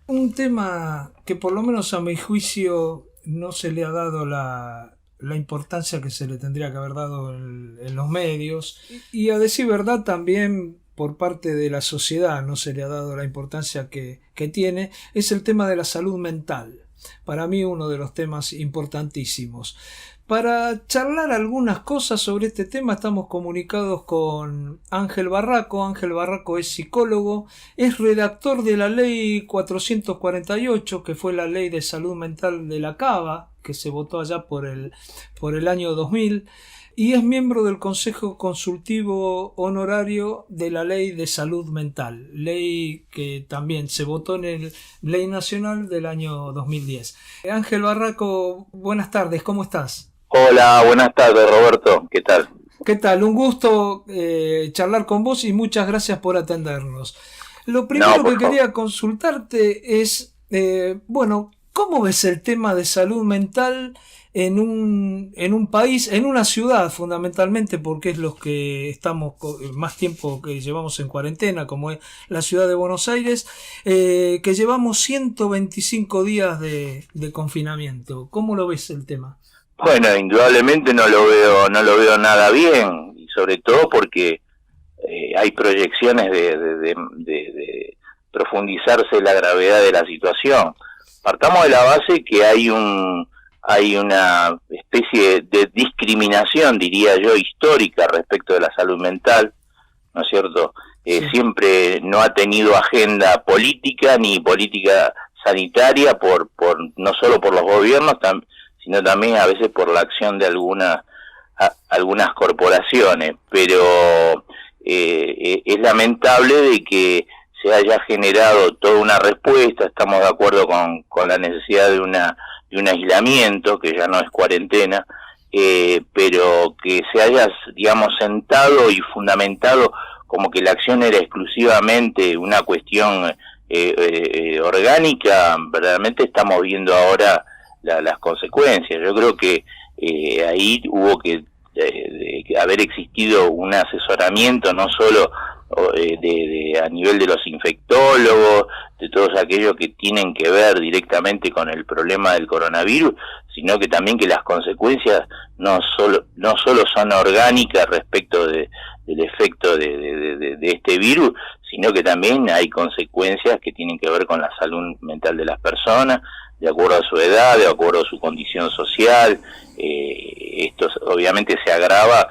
Un tema que por lo menos a mi juicio no se le ha dado la importancia que se le tendría que haber dado en los medios y a decir verdad también por parte de la sociedad no se le ha dado la importancia que tiene, es el tema de la salud mental. Para mí uno de los temas importantísimos. Para charlar algunas cosas sobre este tema estamos comunicados con Ángel Barraco. Ángel Barraco es psicólogo, es redactor de la ley 448, que fue la ley de salud mental de la Cava, que se votó allá por el año 2000, y es miembro del Consejo Consultivo Honorario de la Ley de Salud Mental, ley que también se votó en el Ley Nacional del año 2010. Ángel Barraco, buenas tardes, ¿cómo estás? Hola, buenas tardes Roberto, ¿qué tal? ¿Qué tal? Un gusto charlar con vos y muchas gracias por atendernos. Lo No, primero que por favor. quería consultarte es, bueno, ¿cómo ves el tema de salud mental en un país, en una ciudad fundamentalmente, porque es los que estamos más tiempo que llevamos en cuarentena, como es la ciudad de Buenos Aires, que llevamos 125 días de confinamiento? ¿Cómo lo ves el tema? Bueno, indudablemente no lo veo nada bien, y sobre todo porque hay proyecciones de profundizarse la gravedad de la situación. Partamos de la base que hay una especie de discriminación, diría yo, histórica respecto de la salud mental, ¿no es cierto? Sí. Siempre no ha tenido agenda política ni política sanitaria no solo por los gobiernos, sino también a veces por la acción de algunas corporaciones, pero es lamentable de que se haya generado toda una respuesta. Estamos de acuerdo con la necesidad de un aislamiento, que ya no es cuarentena, pero que se haya, digamos, sentado y fundamentado como que la acción era exclusivamente una cuestión orgánica. Verdaderamente estamos viendo ahora las consecuencias. Yo creo que ahí hubo que haber existido un asesoramiento no solo a nivel de los infectólogos, de todos aquellos que tienen que ver directamente con el problema del coronavirus, sino que también que las consecuencias no solo son orgánicas respecto del efecto de este virus, sino que también hay consecuencias que tienen que ver con la salud mental de las personas, de acuerdo a su edad, de acuerdo a su condición social. Esto obviamente se agrava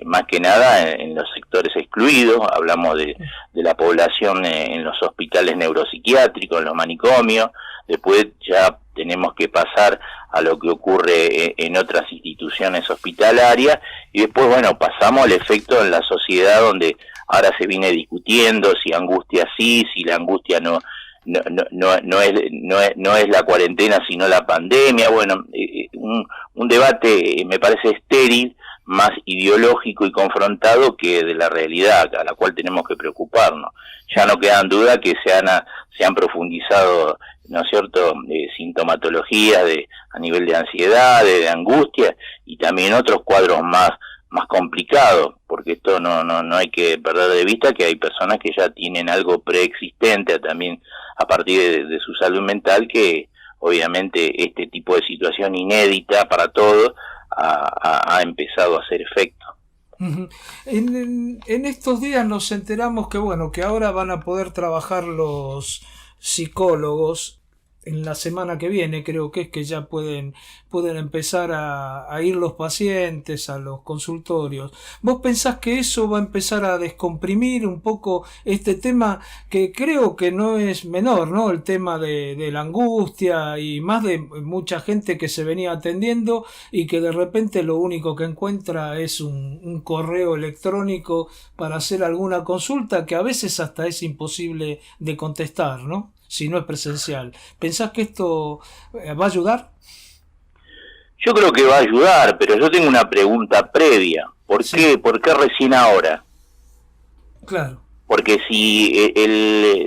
más que nada en los sectores excluidos. Hablamos de la población en los hospitales neuropsiquiátricos, en los manicomios. Después ya tenemos que pasar a lo que ocurre en otras instituciones hospitalarias, y después, bueno, pasamos al efecto en la sociedad, donde ahora se viene discutiendo si angustia sí, si la angustia no es la cuarentena sino la pandemia. Bueno, un debate me parece estéril, más ideológico y confrontado que de la realidad a la cual tenemos que preocuparnos. Ya no quedan dudas que se han profundizado, ¿no es cierto?, sintomatologías a nivel de ansiedad, de angustia, y también otros cuadros más complicados, porque esto no hay que perder de vista que hay personas que ya tienen algo preexistente también a partir de su salud mental, que obviamente este tipo de situación inédita para todos ha empezado a hacer efecto. Ujú. En estos días nos enteramos que bueno, que ahora van a poder trabajar los psicólogos en la semana que viene, creo que es que ya pueden empezar a ir los pacientes a los consultorios. ¿Vos pensás que eso va a empezar a descomprimir un poco este tema que creo que no es menor, ¿no? El tema de la angustia y más de mucha gente que se venía atendiendo y que de repente lo único que encuentra es un correo electrónico para hacer alguna consulta que a veces hasta es imposible de contestar, ¿no? Si no es presencial. ¿Pensás que esto va a ayudar? Yo creo que va a ayudar, pero yo tengo una pregunta previa. ¿Por Sí, qué? ¿Por qué recién ahora? claro. Porque si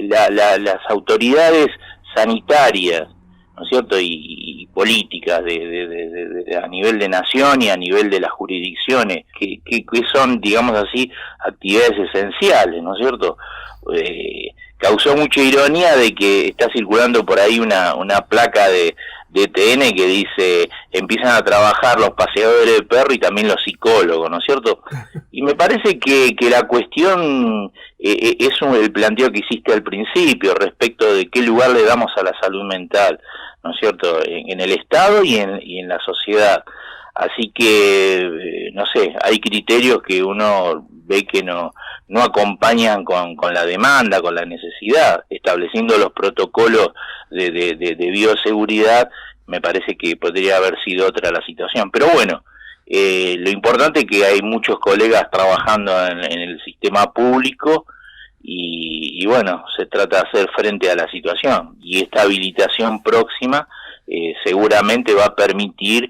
las autoridades sanitarias ¿no es cierto? Y políticas a nivel de nación y a nivel de las jurisdicciones, que son, digamos así, actividades esenciales, ¿no es cierto? Causó mucha ironía de que está circulando por ahí una placa de TN que dice: empiezan a trabajar los paseadores de perro y también los psicólogos, ¿no es cierto? Y me parece que la cuestión es el planteo que hiciste al principio respecto de qué lugar le damos a la salud mental, ¿no es cierto?, en el Estado y en la sociedad. Así que, no sé, hay criterios que uno ve que no acompañan con la demanda, con la necesidad. Estableciendo los protocolos de bioseguridad, me parece que podría haber sido otra la situación. Pero bueno, lo importante es que hay muchos colegas trabajando en el sistema público y bueno, se trata de hacer frente a la situación. Y esta habilitación próxima seguramente va a permitir,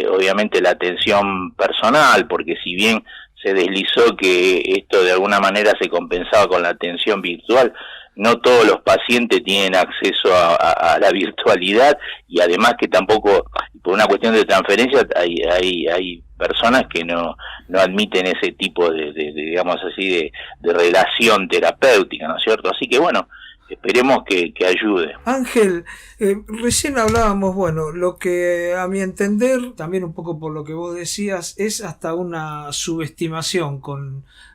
obviamente, la atención personal, porque si bien se deslizó que esto de alguna manera se compensaba con la atención virtual, no todos los pacientes tienen acceso a la virtualidad, y además que tampoco, por una cuestión de transferencia, hay personas que no admiten ese tipo de digamos así, de relación terapéutica, ¿no es cierto? Así que bueno, esperemos que ayude. Ángel, recién hablábamos, bueno, lo que a mi entender, también un poco por lo que vos decías, es hasta una subestimación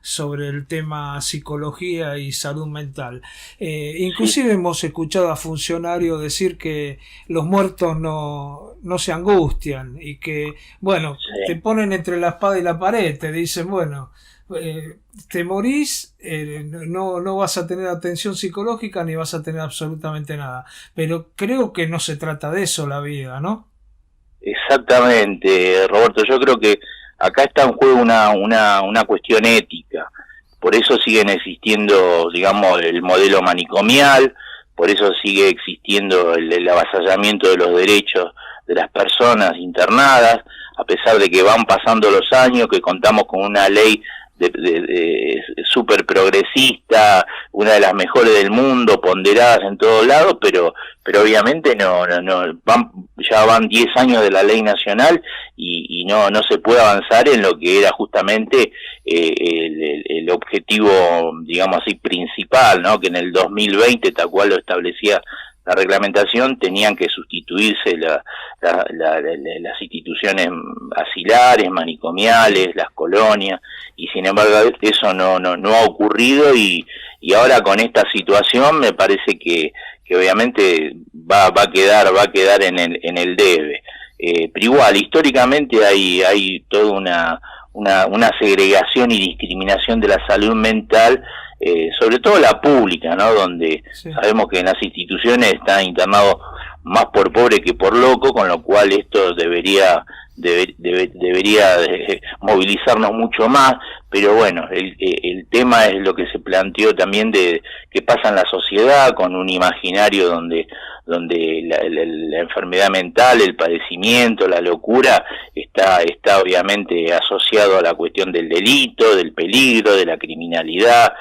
sobre el tema psicología y salud mental. Inclusive hemos escuchado a funcionarios decir que los muertos no se angustian y que, bueno, te ponen entre la espada y la pared, te dicen, bueno, te morís, no vas a tener atención psicológica ni vas a tener absolutamente nada, pero creo que no se trata de eso la vida, ¿no? Exactamente, Roberto, yo creo que acá está en juego una cuestión ética. Por eso siguen existiendo, digamos, el modelo manicomial, por eso sigue existiendo el avasallamiento de los derechos de las personas internadas, a pesar de que van pasando los años, que contamos con una ley de súper progresista, una de las mejores del mundo, ponderadas en todos lados, pero obviamente ya van 10 años de la ley nacional y no se puede avanzar en lo que era justamente el objetivo, digamos así, principal, ¿no? Que en el 2020, tal cual lo establecía la reglamentación, tenían que sustituirse las instituciones asilares, manicomiales, las colonias, y sin embargo eso no ha ocurrido, y ahora con esta situación me parece que obviamente va a quedar en el debe. Pero igual, históricamente hay toda una segregación y discriminación de la salud mental, sobre todo la pública, ¿no? Donde sabemos que en las instituciones están internados más por pobre que por loco, con lo cual esto debería movilizarnos mucho más. Pero bueno, el tema es lo que se planteó también de qué pasa en la sociedad, con un imaginario donde la enfermedad mental, el padecimiento, la locura está obviamente asociado a la cuestión del delito, del peligro, de la criminalidad.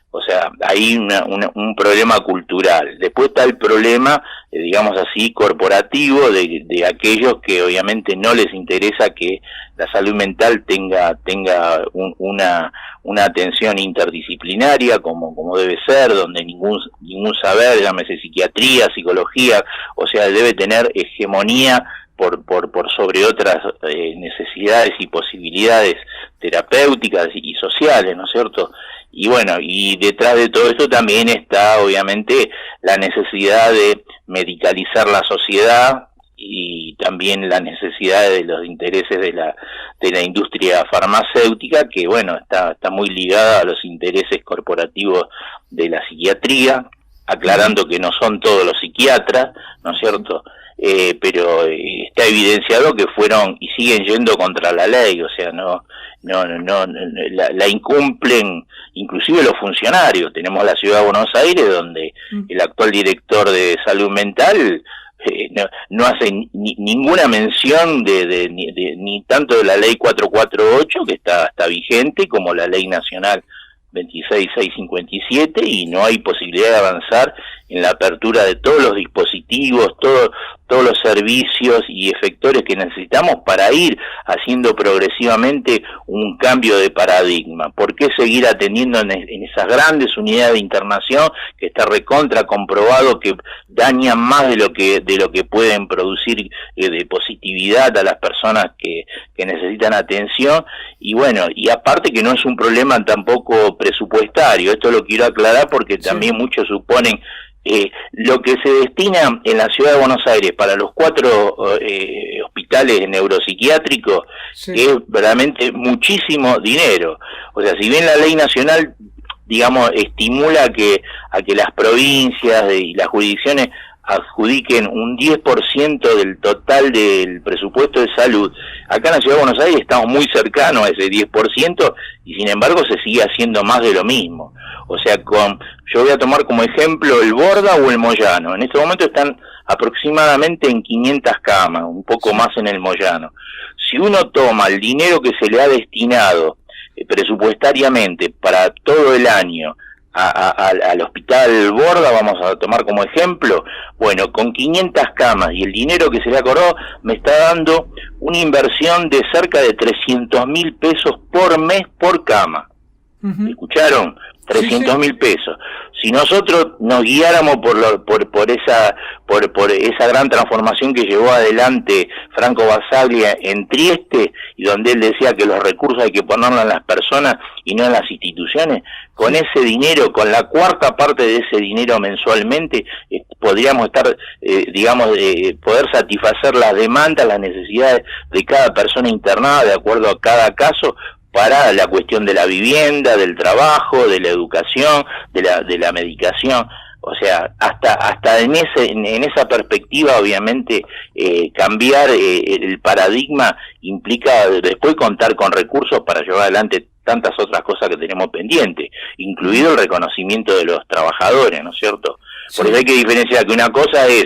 O sea, hay un problema cultural. Después está el problema, digamos así, corporativo, de aquellos que obviamente no les interesa que la salud mental tenga una atención interdisciplinaria como debe ser, donde ningún saber, llámese psiquiatría, psicología, o sea, debe tener hegemonía por sobre otras necesidades y posibilidades terapéuticas y sociales, ¿no es cierto? Y bueno, y detrás de todo esto también está obviamente la necesidad de medicalizar la sociedad, y también la necesidad de los intereses de la industria farmacéutica, que bueno, está muy ligada a los intereses corporativos de la psiquiatría, aclarando que no son todos los psiquiatras, ¿no es cierto? Pero está evidenciado que fueron y siguen yendo contra la ley, o sea, la incumplen inclusive los funcionarios. Tenemos la ciudad de Buenos Aires, donde el actual director de salud mental no hace ninguna mención ni tanto de la ley 448, que está vigente, como la ley nacional 26657, y no hay posibilidad de avanzar en la apertura de todos los dispositivos, todos los servicios y efectores que necesitamos para ir haciendo progresivamente un cambio de paradigma. ¿Por qué seguir atendiendo en esas grandes unidades de internación que está recontra comprobado que dañan más de lo que pueden producir de positividad a las personas que necesitan atención? Y bueno, y aparte que no es un problema tampoco presupuestario, esto lo quiero aclarar porque también muchos suponen lo que se destina en la ciudad de Buenos Aires para los 4 hospitales neuropsiquiátricos es verdaderamente muchísimo dinero. O sea, si bien la ley nacional, digamos, estimula a que las provincias y las jurisdicciones adjudiquen un 10% del total del presupuesto de salud, acá en la ciudad de Buenos Aires estamos muy cercanos a ese 10% y sin embargo se sigue haciendo más de lo mismo. O sea, yo voy a tomar como ejemplo el Borda o el Moyano. En este momento están aproximadamente en 500 camas, un poco más en el Moyano. Si uno toma el dinero que se le ha destinado presupuestariamente para todo el año al hospital Borda, vamos a tomar como ejemplo, bueno, con 500 camas y el dinero que se le acordó, me está dando una inversión de cerca de 300.000 pesos por mes por cama. ¿Escucharon? 300.000 pesos. Si nosotros nos guiáramos por esa gran transformación que llevó adelante Franco Basaglia en Trieste, y donde él decía que los recursos hay que ponerlos en las personas y no en las instituciones, con ese dinero, con la cuarta parte de ese dinero mensualmente, podríamos estar, poder satisfacer las demandas, las necesidades de cada persona internada de acuerdo a cada caso, para la cuestión de la vivienda, del trabajo, de la educación, de la medicación. O sea, hasta en esa perspectiva, obviamente, cambiar el paradigma implica después contar con recursos para llevar adelante tantas otras cosas que tenemos pendientes, incluido el reconocimiento de los trabajadores, ¿no es cierto? Por eso hay que diferenciar que una cosa es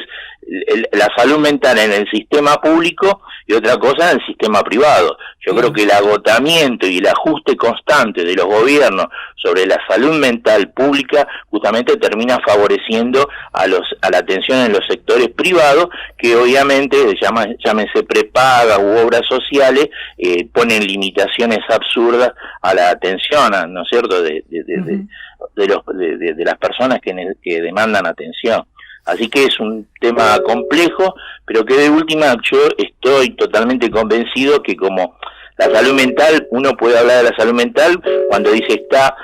la salud mental en el sistema público y otra cosa en el sistema privado. Yo creo que el agotamiento y el ajuste constante de los gobiernos sobre la salud mental pública justamente termina favoreciendo a la atención en los sectores privados, que obviamente, llámense prepaga u obras sociales, ponen limitaciones absurdas a la atención, ¿no es cierto?, de las personas que demandan atención. Así que es un tema complejo, pero que de última yo estoy totalmente convencido que como la salud mental, uno puede hablar de la salud mental cuando dice está,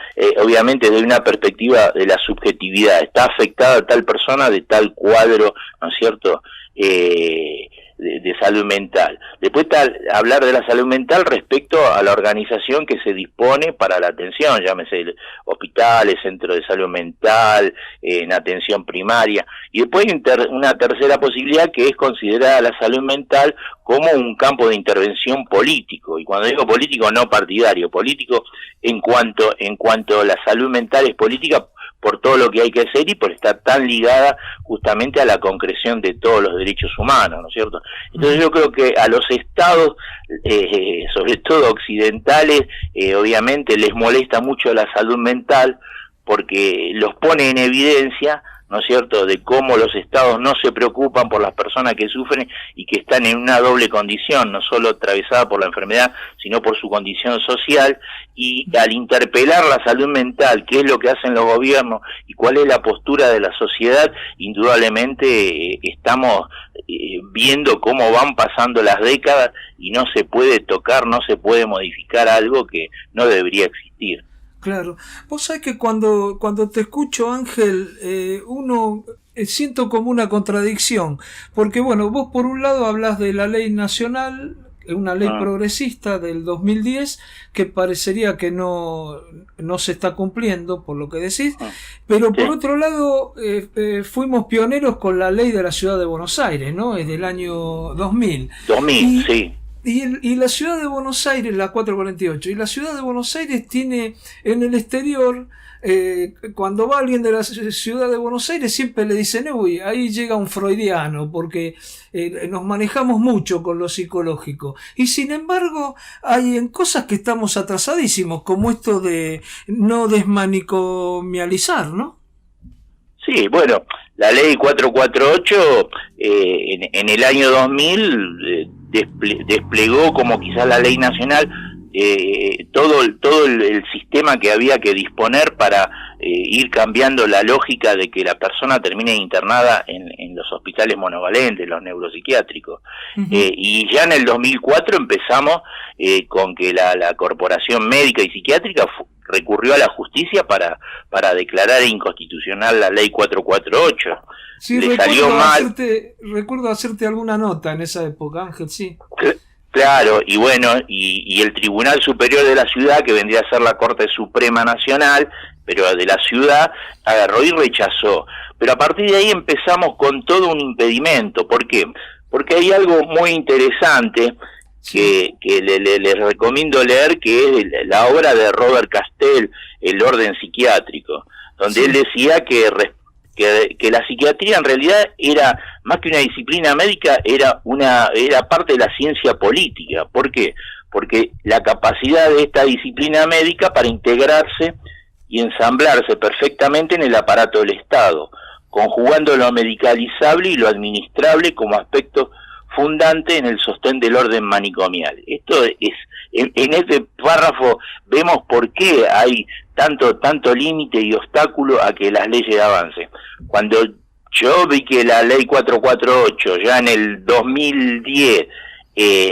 obviamente desde una perspectiva de la subjetividad, está afectada tal persona de tal cuadro, ¿no es cierto?, de salud mental. Después está hablar de la salud mental respecto a la organización que se dispone para la atención, llámese hospitales, centros de salud mental, en atención primaria. Y después hay una tercera posibilidad que es considerar a la salud mental como un campo de intervención político. Y cuando digo político, no partidario, político en cuanto la salud mental es política por todo lo que hay que hacer y por estar tan ligada justamente a la concreción de todos los derechos humanos, ¿no es cierto? Entonces yo creo que a los estados, sobre todo occidentales, obviamente les molesta mucho la salud mental porque los pone en evidencia, ¿no es cierto?, de cómo los estados no se preocupan por las personas que sufren y que están en una doble condición, no solo atravesada por la enfermedad, sino por su condición social, y al interpelar la salud mental, qué es lo que hacen los gobiernos y cuál es la postura de la sociedad, indudablemente estamos viendo cómo van pasando las décadas y no se puede tocar, no se puede modificar algo que no debería existir. Claro. Vos sabés que cuando te escucho, Ángel, uno siento como una contradicción, porque bueno, vos por un lado hablas de la ley nacional, una ley progresista del 2010, que parecería que no se está cumpliendo, por lo que decís, pero por otro lado fuimos pioneros con la ley de la ciudad de Buenos Aires, ¿no? Es del año 2000. 2000, sí. Y la ciudad de Buenos Aires, la 448, y la ciudad de Buenos Aires tiene en el exterior, cuando va alguien de la ciudad de Buenos Aires siempre le dicen, uy, ahí llega un freudiano, porque nos manejamos mucho con lo psicológico. Y sin embargo, hay en cosas que estamos atrasadísimos, como esto de no desmanicomializar, ¿no? Sí, bueno, La ley 448 en el año 2000 desplegó, como quizás la ley nacional, todo el sistema que había que disponer para ir cambiando la lógica de que la persona termine internada en los hospitales monovalentes, los neuropsiquiátricos. Y ya en el 2004 empezamos con que la Corporación Médica y Psiquiátrica recurrió a la justicia para declarar inconstitucional la ley 448. Sí, le salió mal. Recuerdo hacerte alguna nota en esa época, Ángel, sí. Claro, y bueno, y el Tribunal Superior de la Ciudad, que vendría a ser la Corte Suprema Nacional, pero de la ciudad, agarró y rechazó. Pero a partir de ahí empezamos con todo un impedimento. ¿Por qué? Porque hay algo muy interesante que les recomiendo leer, que es la obra de Robert Castell, El orden psiquiátrico, donde él decía que la psiquiatría en realidad era más que una disciplina médica, era parte de la ciencia política. ¿Por qué? Porque la capacidad de esta disciplina médica para integrarse y ensamblarse perfectamente en el aparato del Estado, conjugando lo medicalizable y lo administrable como aspecto fundante en el sostén del orden manicomial. Esto es, en este párrafo vemos por qué hay tanto límite y obstáculo a que las leyes avancen. Cuando yo vi que la ley 448 ya en el 2010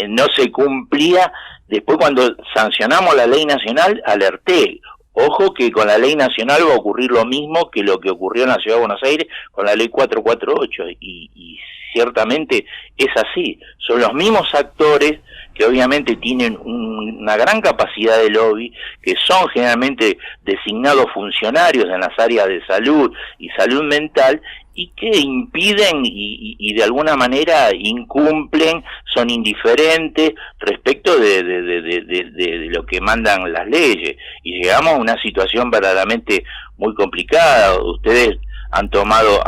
no se cumplía, después cuando sancionamos la ley nacional alerté. Ojo que con la ley nacional va a ocurrir lo mismo que lo que ocurrió en la Ciudad de Buenos Aires con la ley 448, y ciertamente es así. Son los mismos actores que obviamente tienen una gran capacidad de lobby, que son generalmente designados funcionarios en las áreas de salud y salud mental, y que impiden y de alguna manera incumplen, son indiferentes respecto de lo que mandan las leyes, y llegamos a una situación verdaderamente muy complicada. Ustedes han tomado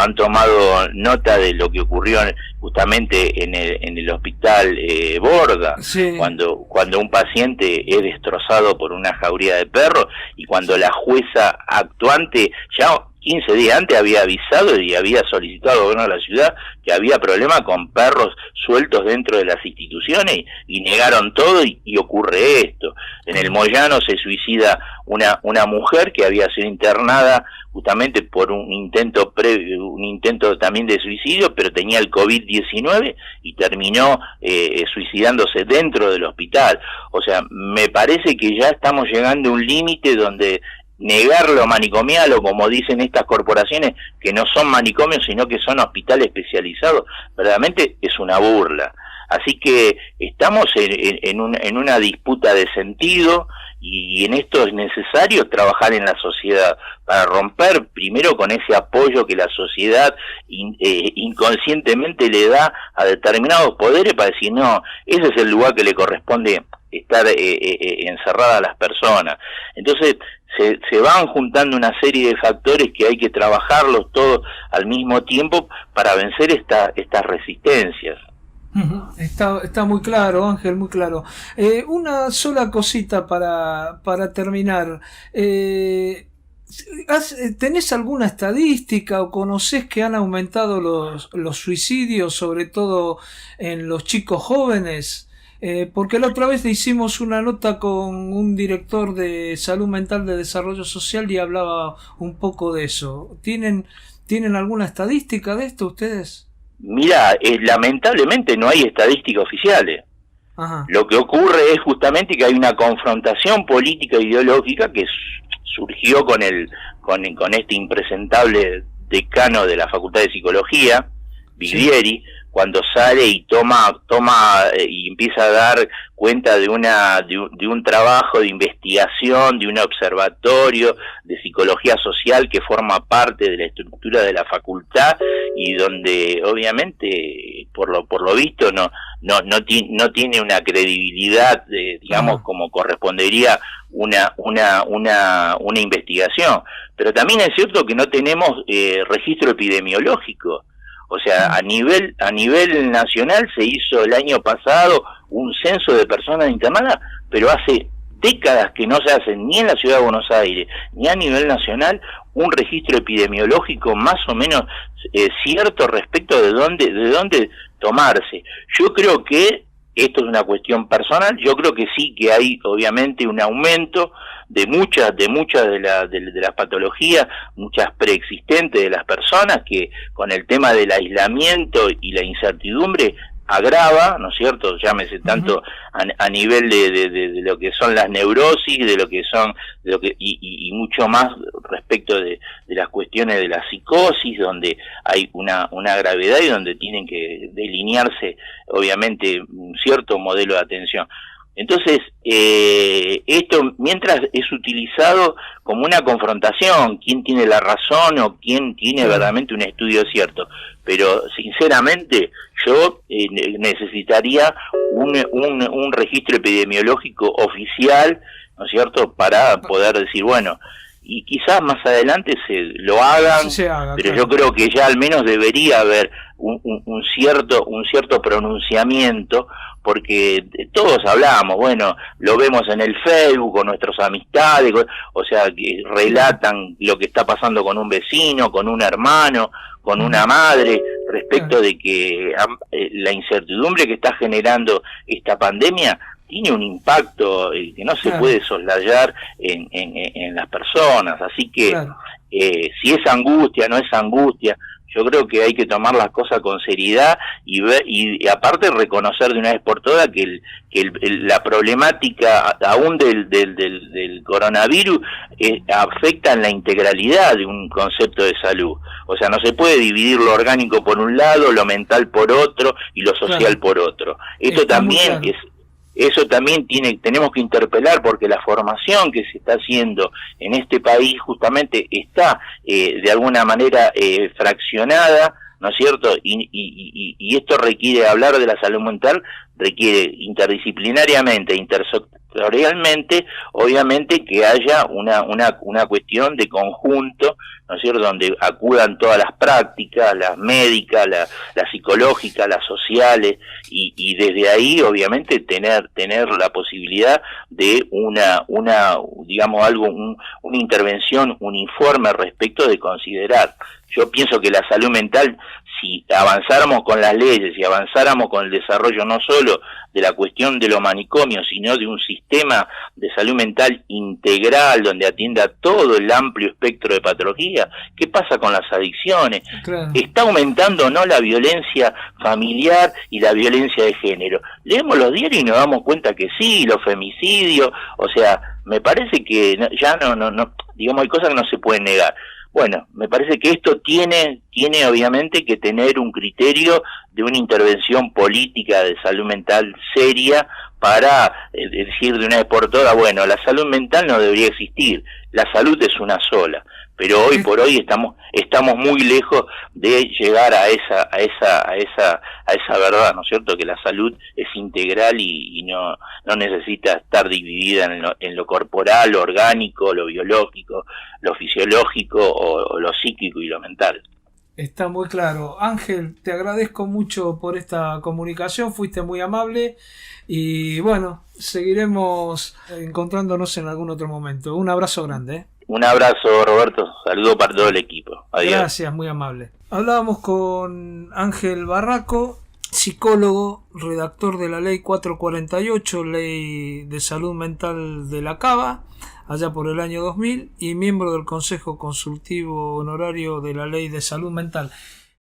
nota de lo que ocurrió justamente en el hospital Borda, sí, cuando un paciente es destrozado por una jauría de perros, y cuando la jueza actuante ya 15 días antes había avisado y había solicitado al gobierno de la ciudad que había problema con perros sueltos dentro de las instituciones, y negaron todo, y ocurre esto. En el Moyano se suicida una mujer que había sido internada justamente por un intento también de suicidio, pero tenía el COVID-19 y terminó suicidándose dentro del hospital. O sea, me parece que ya estamos llegando a un límite donde negar lo manicomial, o como dicen estas corporaciones, que no son manicomios sino que son hospitales especializados, verdaderamente es una burla. Así que estamos en una disputa de sentido, y en esto es necesario trabajar en la sociedad para romper primero con ese apoyo que la sociedad inconscientemente le da a determinados poderes para decir no, ese es el lugar que le corresponde estar encerrada a las personas. Entonces se van juntando una serie de factores que hay que trabajarlos todos al mismo tiempo para vencer estas resistencias. Está muy claro, Ángel, muy claro. Una sola cosita para terminar. ¿Tenés alguna estadística o conocés que han aumentado los suicidios, sobre todo en los chicos jóvenes? Porque la otra vez le hicimos una nota con un director de salud mental de desarrollo social y hablaba un poco de eso. ¿Tienen alguna estadística de esto ustedes? Mira, lamentablemente no hay estadísticas oficiales. Ajá. Lo que ocurre es justamente que hay una confrontación política e ideológica que surgió con este impresentable decano de la Facultad de Psicología, Biglieri, sí, cuando sale y toma y empieza a dar cuenta de un trabajo de investigación, de un observatorio de psicología social que forma parte de la estructura de la facultad, y donde obviamente por lo visto no tiene una credibilidad digamos como correspondería una investigación. Pero también es cierto que no tenemos registro epidemiológico. O sea, a nivel nacional se hizo el año pasado un censo de personas internadas, pero hace décadas que no se hace ni en la Ciudad de Buenos Aires ni a nivel nacional un registro epidemiológico más o menos cierto respecto de dónde tomarse. Yo creo que esto es una cuestión personal, yo creo que sí que hay obviamente un aumento de muchas de las patologías, muchas preexistentes de las personas, que con el tema del aislamiento y la incertidumbre agrava, ¿no es cierto? Llámese tanto a nivel de lo que son las neurosis, de lo que son, y mucho más respecto de las cuestiones de la psicosis, donde hay una gravedad y donde tienen que delinearse, obviamente, un cierto modelo de atención. Entonces, esto, mientras es utilizado como una confrontación, quién tiene la razón o quién tiene verdaderamente un estudio cierto, pero sinceramente yo necesitaría un registro epidemiológico oficial, ¿no es cierto?, para poder decir, bueno, y quizás más adelante lo hagan, pero yo creo que ya al menos debería haber un cierto pronunciamiento, porque todos hablamos, bueno, lo vemos en el Facebook con nuestras amistades, o sea, que relatan lo que está pasando con un vecino, con un hermano, con una madre, respecto de que la incertidumbre que está generando esta pandemia tiene un impacto que no se puede soslayar en las personas, así que si es angustia, no es angustia, yo creo que hay que tomar las cosas con seriedad y aparte reconocer de una vez por todas que la problemática aún del coronavirus afecta en la integralidad de un concepto de salud. O sea, no se puede dividir lo orgánico por un lado, lo mental por otro y lo social por otro. Esto también eso también tenemos que interpelar, porque la formación que se está haciendo en este país justamente está de alguna manera fraccionada, ¿no es cierto? Y esto requiere, hablar de la salud mental requiere interdisciplinariamente, intersectorialmente, obviamente que haya una cuestión de conjunto, ¿no es cierto?, donde acudan todas las prácticas, las médicas, las psicológicas, las sociales, y desde ahí obviamente tener la posibilidad de digamos algo, una intervención uniforme respecto de considerar. Yo pienso que la salud mental, si avanzáramos con las leyes, si avanzáramos con el desarrollo no solo de la cuestión de los manicomios, sino de un sistema de salud mental integral donde atienda todo el amplio espectro de patologías. ¿Qué pasa con las adicciones? ¿Está aumentando o no la violencia familiar y la violencia de género? Leemos los diarios y nos damos cuenta que sí, los femicidios, o sea, me parece que ya no, digamos, hay cosas que no se pueden negar. Bueno, me parece que esto tiene obviamente que tener un criterio de una intervención política de salud mental seria para decir de una vez por todas, bueno, la salud mental no debería existir, la salud es una sola, pero hoy por hoy estamos muy lejos de llegar a esa verdad, ¿no es cierto?, que la salud es integral y no necesita estar dividida en lo corporal, lo orgánico, lo biológico, lo fisiológico o lo psíquico y lo mental. Está muy claro. Ángel, te agradezco mucho por esta comunicación, fuiste muy amable y bueno, seguiremos encontrándonos en algún otro momento. Un abrazo grande. Un abrazo, Roberto, saludo para todo el equipo. Adiós. Gracias, muy amable. Hablábamos con Ángel Barraco, psicólogo, redactor de la Ley 448, Ley de Salud Mental de la Cava, allá por el año 2000, y miembro del Consejo Consultivo Honorario de la Ley de Salud Mental.